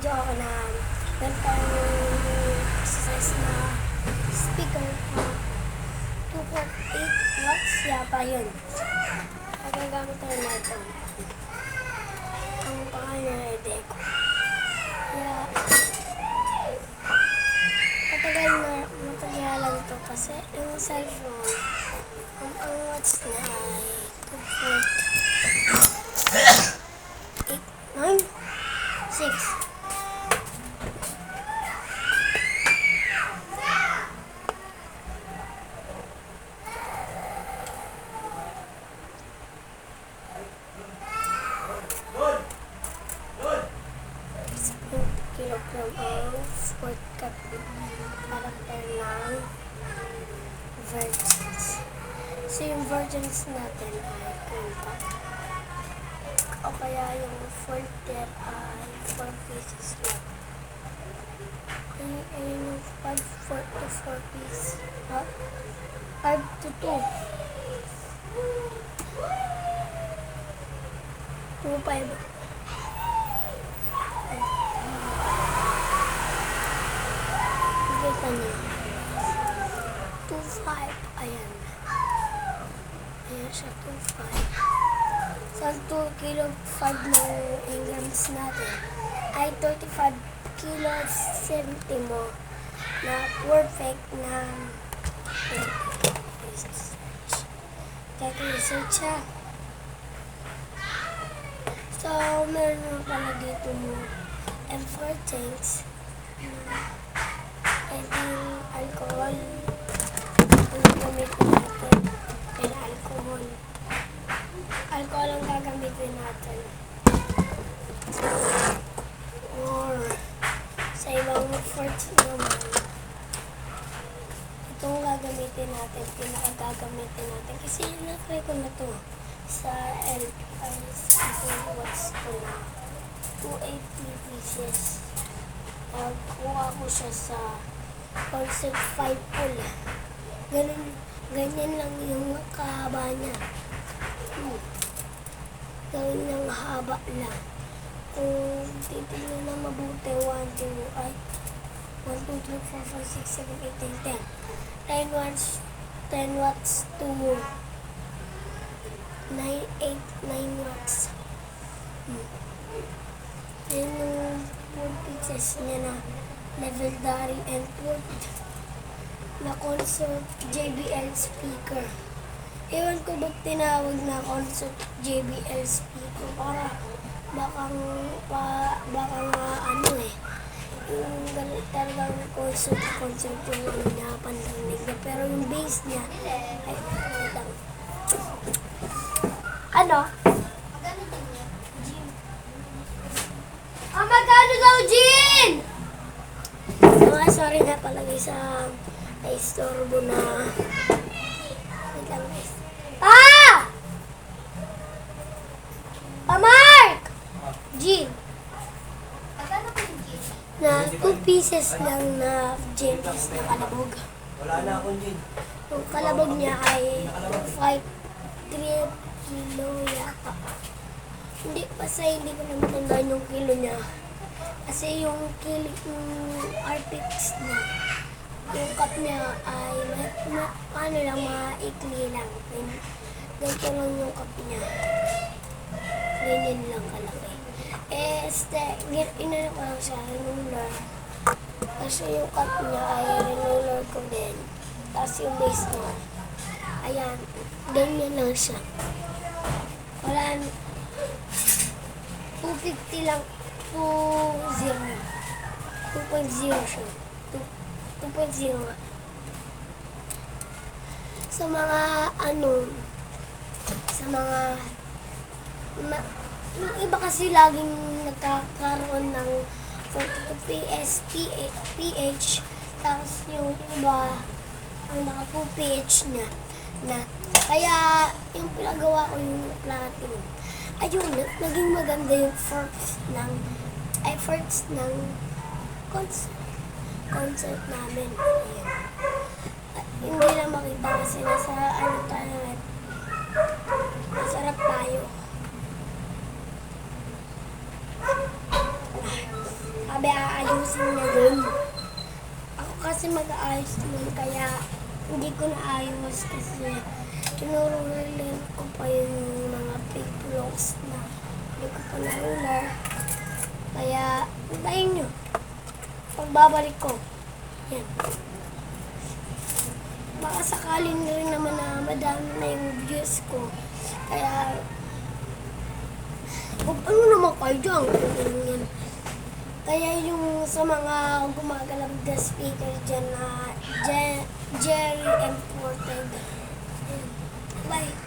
video ako na meron tayong exercise na speaker na 2.8 watts yata yun. Magagamit tayo natin. Ang pangalan ay Deco. Kaya matagalan to kasi yung cellphone ang watts na ay 2.8 9 6. Kilogram ang fourth cup character ng virgins. So yung virgins natin ay kumpa. O kaya yung fourth cup ay 4 pieces lang. Ay yung 5 to 4 pieces. 5 to 2. 2, 5. Kita niyo. 2.5. Ayan. Ayan siya. 2.5. So, 2 kilo 5 ng engrams natin ay 35 kilo sentimo na perfect na research siya. So, meron na pala dito mo M4 tanks. And yung alcohol, yung gamitin natin, and alcohol. Alcohol ang gagamitin natin. Or, sa ibang forts naman, itong gagamitin natin, pinakagagamitin natin. Kasi na-try ko na to sa watts ko na 280 pieces. Kuha ko siya sa Concept 5 pool. Ganyan lang yung kahaba niya. Ganyan lang haba lang. Kung titignan na mabuti, 1, 2, 3, 4, 5, 6, 7, 8, 9, 10. 10 watts to 9 watts. Ayan yung 4 pieces niya na legendary and port na concert JBL speaker. Ewan ko ba't tinawag na concert JBL speaker para baka nga ano yung talagang concert yung ano niya pandanig na, pero yung bass niya ay ano? Magkano daw, Jean? Sorry na palagi sa istorbo na. Wait lang, guys. Mark! Jean. Magkano po yung Jean? Na 2 pieces lang na Jeans na kalabog. Wala na akong gin. Yung kalabog niya ay 3 kilo yata. Hindi ko na matandaan yung kilo niya. Kasi yung Arpix niya, yung cup niya ay maikli lang. Ganito lang yung cup niya. Ganyan lang kalaki. Inano ko lang siya, roller. Kasi yung cup niya ay roller ko din. Tapos yung base niya, ayan, ganyan lang siya. Wala, 250 lang. 2.0 siya. 2.0 nga. Sa mga yung iba kasi laging nagkakaroon ng 42 PH, tapos yung iba ang naka 2 PH na kaya yung pinagawa ko yung platinum. Ayun, naging maganda yung efforts ng concert namin. Ayan. Hindi lang makita kasi nasa tayo, masarap tayo. Sabi, aayusin niya dun. Ako kasi mag-aayos nun, kaya hindi ko naayos kasi kinuruler ko pa yung mga fake vlogs na hindi ko pa na-ruler. Kaya, antayin nyo. Pagbabalik ko. Yan. Baka sakalin rin naman na madami na yung views ko. Kaya, huwag ano naman kayo dyan. Ganyan. Kaya yung sa mga gumagalang the speaker dyan na Jerry Imported. Bye.